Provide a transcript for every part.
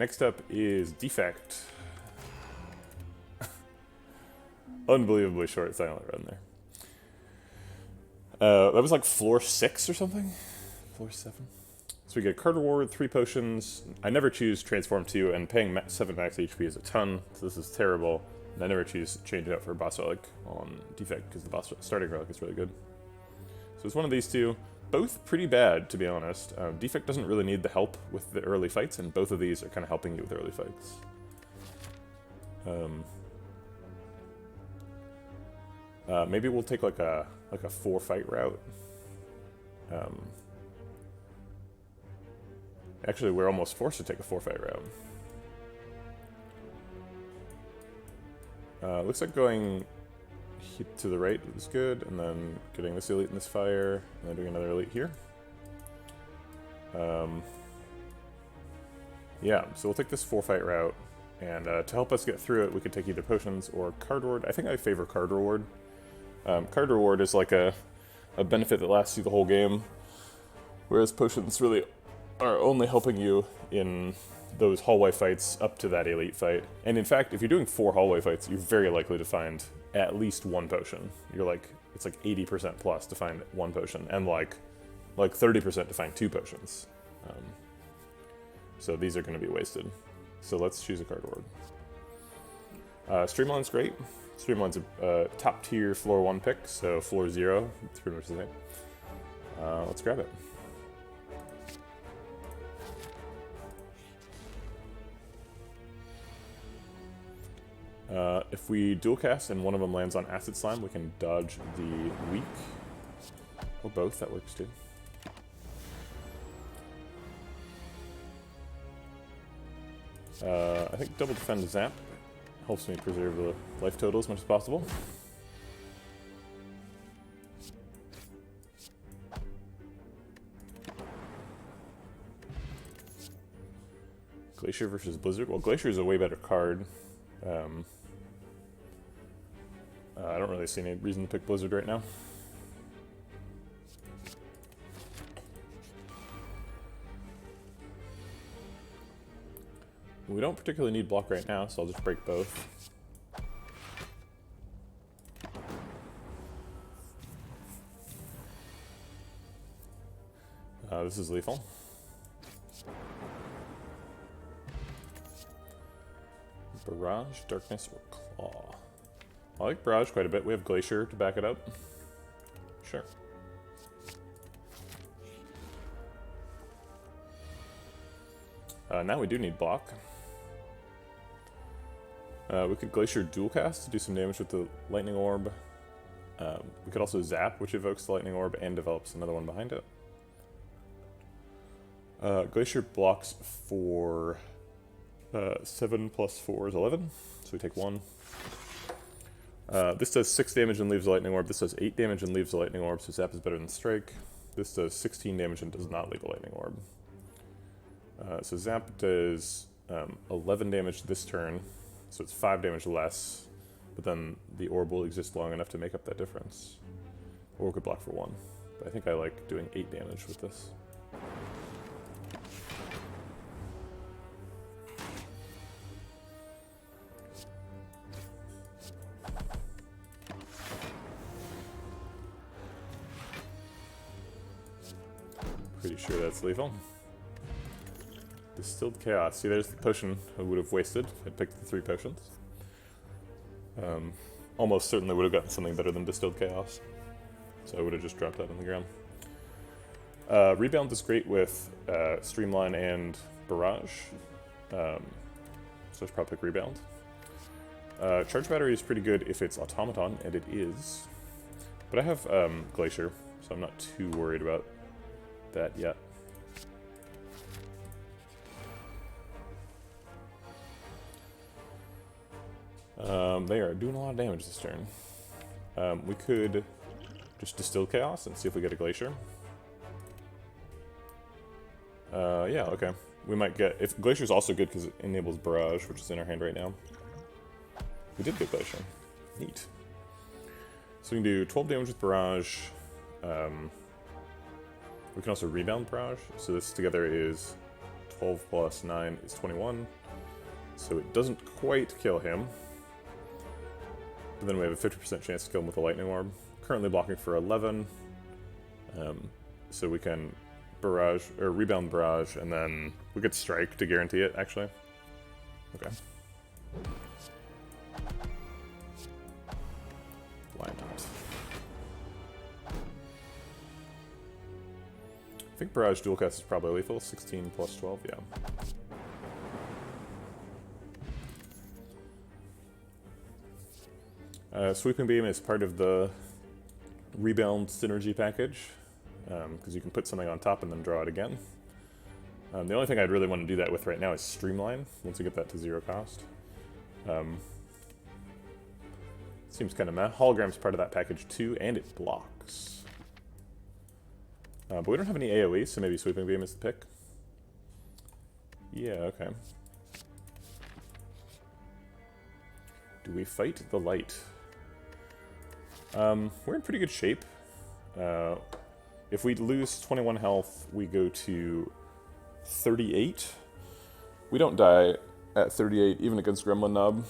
next up is Defect. Unbelievably short silent run there. That was like floor 6 or something? Floor 7? So we get Card Reward, 3 potions. I never choose Transform 2, and paying 7 max HP is a ton, so this is terrible. And I never choose change it out for Boss Relic on Defect, because the Boss Starting Relic is really good. So it's one of these two. Both pretty bad, to be honest. Defect doesn't really need the help with the early fights, and both of these are kind of helping you with early fights. Maybe we'll take like a 4-fight route. Actually, we're almost forced to take a 4-fight route. Looks like going to the right is good, and then getting this elite in this fire, and then doing another elite here. Yeah, so we'll take this 4-fight route, and to help us get through it, we could take either potions or Card Reward. I think I favor Card Reward. Card Reward is like a benefit that lasts you the whole game, whereas potions really are only helping you in those hallway fights up to that elite fight. And in fact, if you're doing 4 hallway fights, you're very likely to find at least 1 potion. It's like 80% plus to find 1 potion, and like 30% to find 2 potions. So these are going to be wasted. So let's choose a Card Reward. Streamline's great. Streamline's a top tier floor 1 pick, so floor 0, it's pretty much the same. Let's grab it. If we dual cast and one of them lands on Acid Slime, we can dodge the weak. Or both, that works too. I think double defend Zap helps me preserve the life total as much as possible. Glacier versus Blizzard. Well, Glacier is a way better card. I don't really see any reason to pick Blizzard right now. We don't particularly need block right now, so I'll just break both. This is lethal. Barrage, Darkness, or Claw. I like Barrage quite a bit. We have Glacier to back it up. Sure. Now we do need block. We could Glacier dual cast to do some damage with the Lightning Orb. We could also Zap, which evokes the Lightning Orb and develops another one behind it. Glacier blocks for 7 plus 4 is 11, so we take 1. This does 6 damage and leaves the Lightning Orb. This does 8 damage and leaves the Lightning Orb, so Zap is better than Strike. This does 16 damage and does not leave the Lightning Orb. So Zap does 11 damage this turn, so it's 5 damage less, but then the Orb will exist long enough to make up that difference. Or we could block for 1, but I think I like doing 8 damage with this. Pretty sure that's lethal. Distilled Chaos. See, there's the potion I would have wasted if I picked the 3 potions. Almost certainly would have gotten something better than Distilled Chaos. So I would have just dropped that on the ground. Rebound is great with Streamline and Barrage. So it's probably pick Rebound. Charge Battery is pretty good if it's Automaton, and it is. But I have Glacier, so I'm not too worried about that yet. They are doing a lot of damage this turn. We could just Distill Chaos and see if we get a Glacier. Yeah, okay. We might get... If Glacier's also good because it enables Barrage, which is in our hand right now. We did get Glacier. Neat. So we can do 12 damage with Barrage. We can also Rebound Barrage. So this together is 12 plus 9 is 21. So it doesn't quite kill him. But then we have a 50% chance to kill him with a lightning orb. Currently blocking for 11. So we can barrage, or rebound barrage, and then we could strike to guarantee it, actually. Okay. Blind Hunt. I think barrage dual cast is probably lethal. 16 plus 12, yeah. Sweeping Beam is part of the rebound synergy package, because you can put something on top and then draw it again. The only thing I'd really want to do that with right now is Streamline, once we get that to 0 cost. Seems kind of meh. Hologram's part of that package too, and it blocks. But we don't have any AoE, so maybe Sweeping Beam is the pick. Yeah, okay. Do we fight the light? We're in pretty good shape. If we lose 21 health, we go to 38. We don't die at 38, even against Gremlin Knob.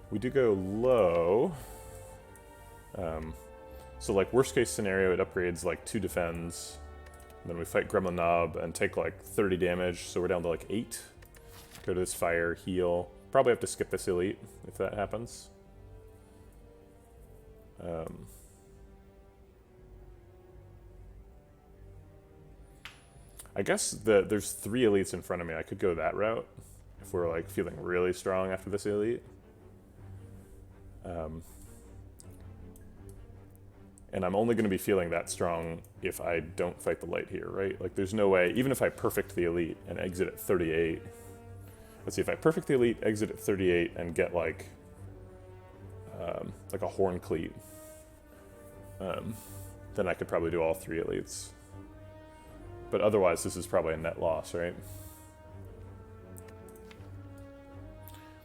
We do go low. So like worst case scenario, it upgrades like 2 defends. Then we fight Gremlin Knob and take like 30 damage, so we're down to like 8. Go to this fire, heal. Probably have to skip this elite if that happens. I guess there's 3 elites in front of me. I could go that route if we're like feeling really strong after this elite. And I'm only going to be feeling that strong if I don't fight the light here, right? Like there's no way, even if I perfect the elite and exit at 38. Let's see, if I perfect the elite, exit at 38, and get like a horn cleat, then I could probably do all 3 elites. But otherwise, this is probably a net loss, right?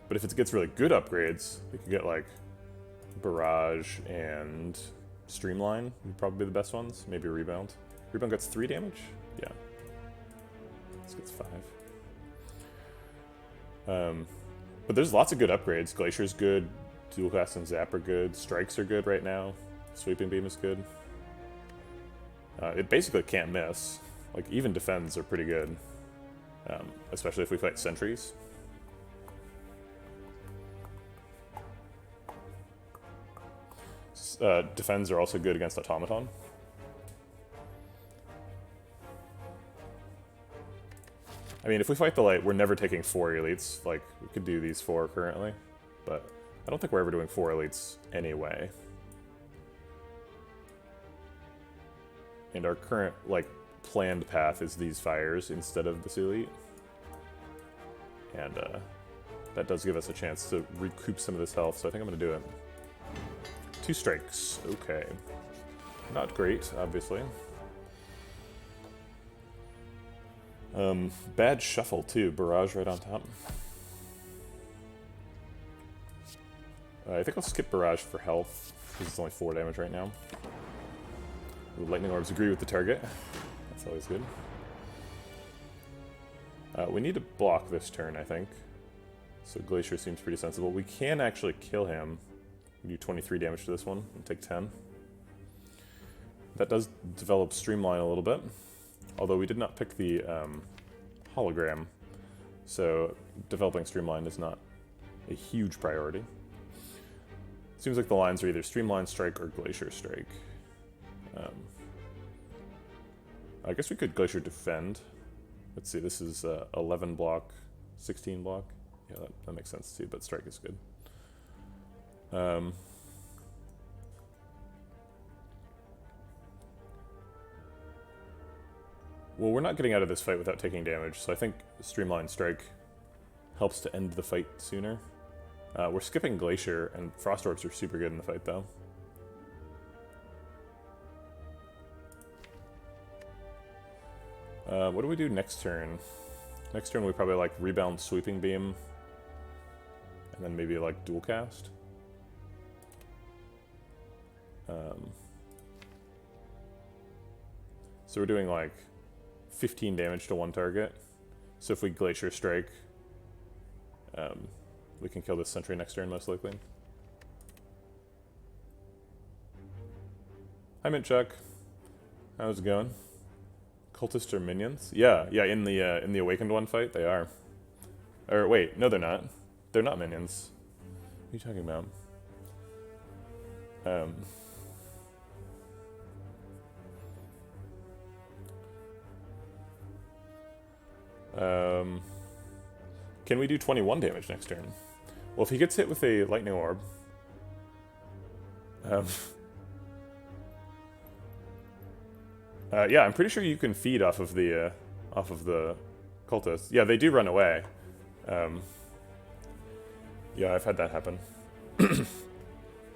But if it gets really good upgrades, it could get like Barrage and Streamline would probably be the best ones. Maybe Rebound. Rebound gets 3 damage? Yeah. This gets 5. But there's lots of good upgrades. Glacier's good, Dual Cast and Zap are good, Strikes are good right now, Sweeping Beam is good. It basically can't miss. Like, even Defends are pretty good, especially if we fight Sentries. Defends are also good against Automaton. I mean, if we fight the light, we're never taking 4 elites. Like, we could do these 4 currently, but I don't think we're ever doing 4 elites anyway. And our current, like, planned path is these fires instead of this elite. And that does give us a chance to recoup some of this health, so I think I'm going to do it. 2 strikes. Okay. Not great, obviously. Bad shuffle, too. Barrage right on top. I think I'll skip Barrage for health, because it's only 4 damage right now. Ooh, Lightning Orbs agree with the target. That's always good. We need to block this turn, I think. So Glacier seems pretty sensible. We can actually kill him. We do 23 damage to this one and take 10. That does develop Streamline a little bit. Although we did not pick the hologram, so developing Streamline is not a huge priority. Seems like the lines are either Streamline Strike or Glacier Strike. I guess we could Glacier Defend. Let's see, this is 11 block, 16 block. Yeah, that makes sense too, but Strike is good. Well, we're not getting out of this fight without taking damage, so I think Streamline Strike helps to end the fight sooner. We're skipping Glacier, and Frost Orbs are super good in the fight, though. What do we do next turn? Next turn we probably like Rebound Sweeping Beam, and then maybe like Dual Cast. So we're doing like 15 damage to one target. So if we Glacier Strike, we can kill this sentry next turn, most likely. Hi, Mint Chuck. How's it going? Cultists are minions? Yeah, in the Awakened one fight, they are. Or wait, no, they're not. They're not minions. What are you talking about? Can we do 21 damage next turn? Well, if he gets hit with a lightning orb, yeah, I'm pretty sure you can feed off of the cultists. Yeah, they do run away. Yeah, I've had that happen.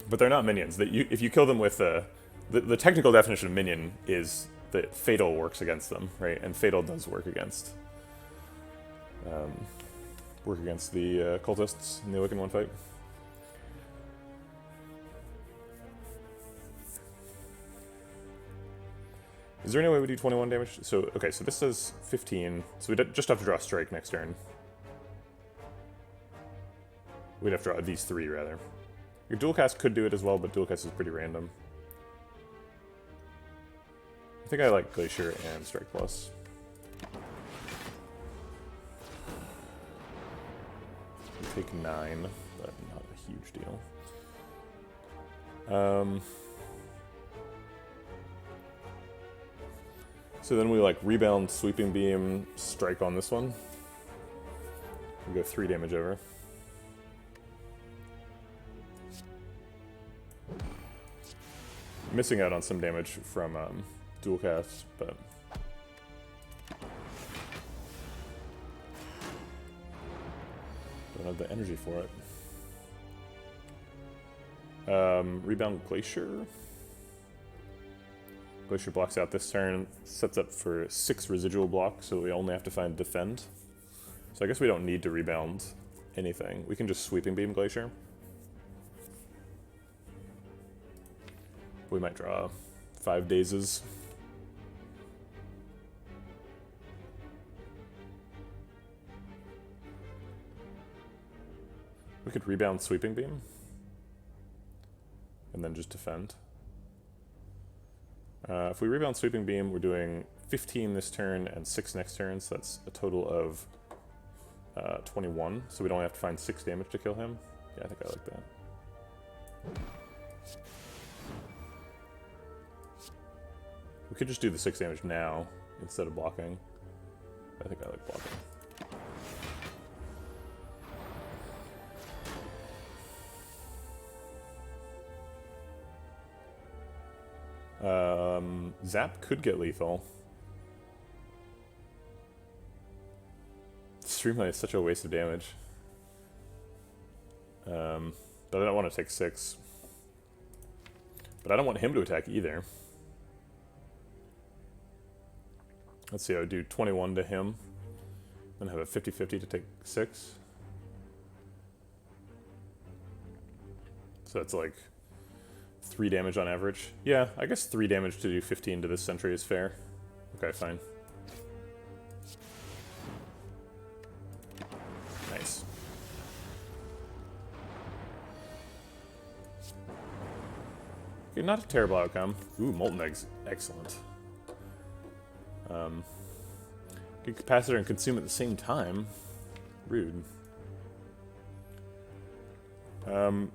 But they're not minions. If you kill them with the technical definition of minion is that Fatal works against them, right? And Fatal does work against the cultists in the Awakened one fight. Is there any way we do 21 damage? So, okay, so this does 15, so we just have to draw a strike next turn. We'd have to draw these three, rather. Your dual cast could do it as well, but dual cast is pretty random. I think I like Glacier and Strike Plus. We'll take 9, but not a huge deal. So then we like rebound, sweeping beam, strike on this one. We go 3 damage over. Missing out on some damage from dual cast, but don't have the energy for it. Rebound Glacier. Glacier blocks out this turn, sets up for 6 residual blocks, so we only have to find defend. So I guess we don't need to rebound anything. We can just sweeping beam Glacier. We might draw 5 dazes. We could rebound sweeping beam. And then just defend. If we rebound sweeping beam, we're doing 15 this turn and 6 next turn, so that's a total of 21. So we'd only have to find 6 damage to kill him. Yeah, I think I like that. We could just do the 6 damage now instead of blocking. I think I like blocking. Zap could get lethal. Streamlight is such a waste of damage. But I don't want to take 6. But I don't want him to attack either. Let's see, I would do 21 to him. Then have a 50-50 to take 6. So that's like 3 damage on average. Yeah, I guess 3 damage to do 15 to this sentry is fair. Okay, fine. Nice. Okay, not a terrible outcome. Ooh, Molten Egg's excellent. Get Capacitor and Consume at the same time. Rude.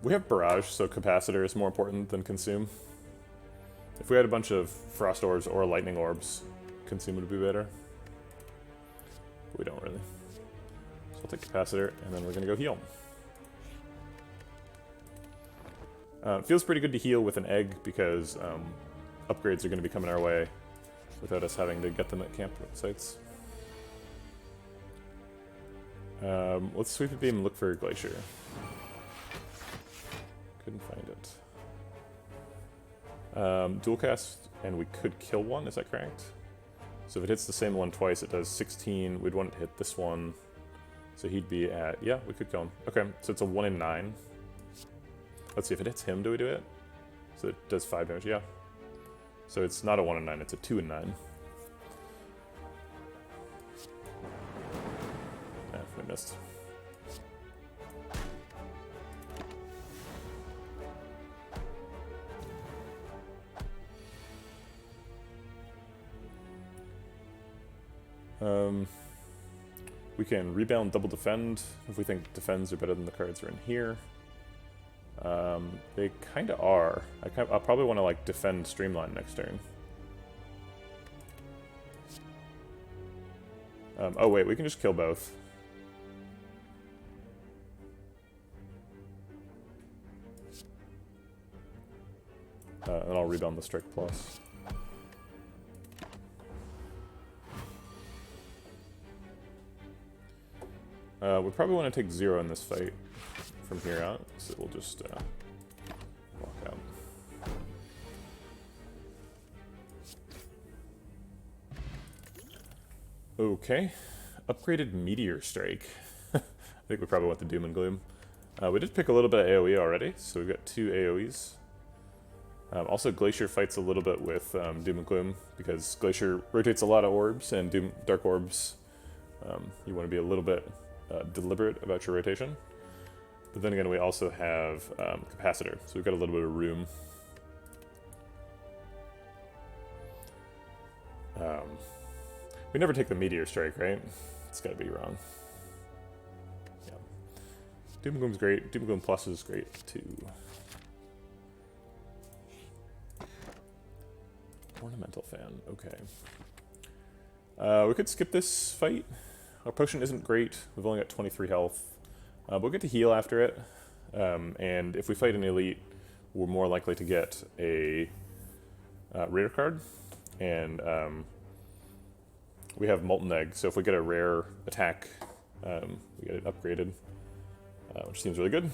We have Barrage, so Capacitor is more important than Consume. If we had a bunch of Frost Orbs or Lightning Orbs, Consume would be better. But we don't really. So I'll take Capacitor, and then we're going to go heal. It feels pretty good to heal with an egg, because upgrades are going to be coming our way without us having to get them at campsites. Let's Sweep a Beam and look for Glacier. Couldn't find it. Dual cast, and we could kill one, is that correct? So if it hits the same one twice, it does 16. We'd want it to hit this one. So he'd be at, yeah, we could kill him. Okay, so it's a 1 in 9. Let's see, if it hits him, do we do it? So it does 5 damage, yeah. So it's not a 1 in 9, it's a 2 in 9. I missed. We can rebound, double defend if we think defends are better than the cards are in here. They kind of are. I'll probably want to like defend Streamline next turn. Oh wait, we can just kill both. And I'll rebound the Strike Plus. We probably want to take 0 in this fight from here out, so we'll just walk out. Okay, upgraded Meteor Strike. I think we probably want the Doom and Gloom. We did pick a little bit of AoE already, so we've got 2 AoEs. Also, Glacier fights a little bit with Doom and Gloom, because Glacier rotates a lot of orbs, and Dark Orbs, you want to be a little bit deliberate about your rotation. But then again, we also have Capacitor, so we've got a little bit of room. We never take the Meteor Strike, right? It's gotta be wrong. Yeah. Doom and Gloom's great. Doom and Gloom Plus is great, too. Ornamental Fan, okay. We could skip this fight. Our potion isn't great. We've only got 23 health. But we'll get to heal after it. And if we fight an elite, we're more likely to get a rare card. And we have Molten Egg, so if we get a rare attack, we get it upgraded, which seems really good.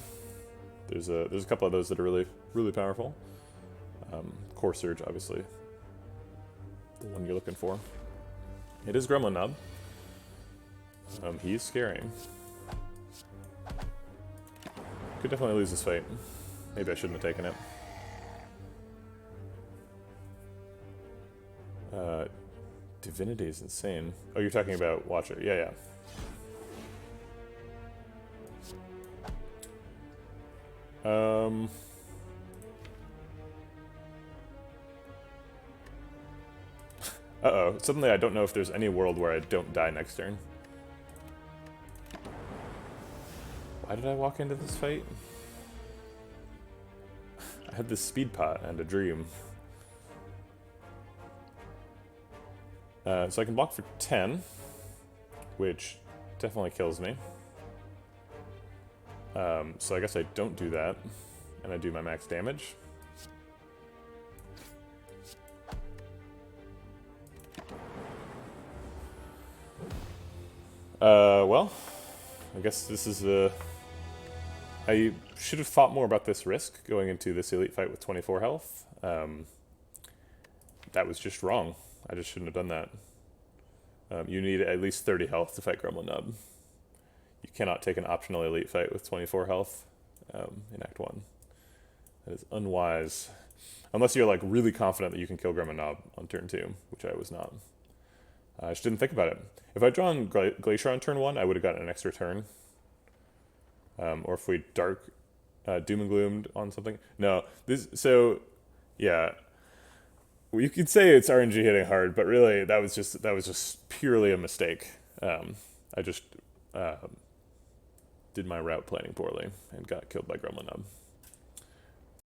There's a couple of those that are really powerful. Core Surge, obviously, the one you're looking for. It is Gremlin Knob. He's scary. Could definitely lose this fight. Maybe I shouldn't have taken it. Divinity is insane. Oh, you're talking about Watcher. Yeah, yeah. Uh-oh. Suddenly I don't know if there's any world where I don't die next turn. Why did I walk into this fight? I had this speed pot and a dream. So I can block for 10, which definitely kills me. So I guess I don't do that, and I do my max damage. Well, I guess this is a... I should have thought more about this risk going into this elite fight with 24 health. That was just wrong. I just shouldn't have done that. You need at least 30 health to fight Gremlin Nub. You cannot take an optional elite fight with 24 health in Act 1. That is unwise. Unless you're like really confident that you can kill Gremlin Nub on turn 2, which I was not. I just didn't think about it. If I'd drawn Glacier on turn 1, I would have gotten an extra turn. Or if we Dark Doom and Gloomed on something. No, so yeah. Well, you could say it's RNG hitting hard, but really that was just purely a mistake. I just did my route planning poorly and got killed by Gremlin Nub.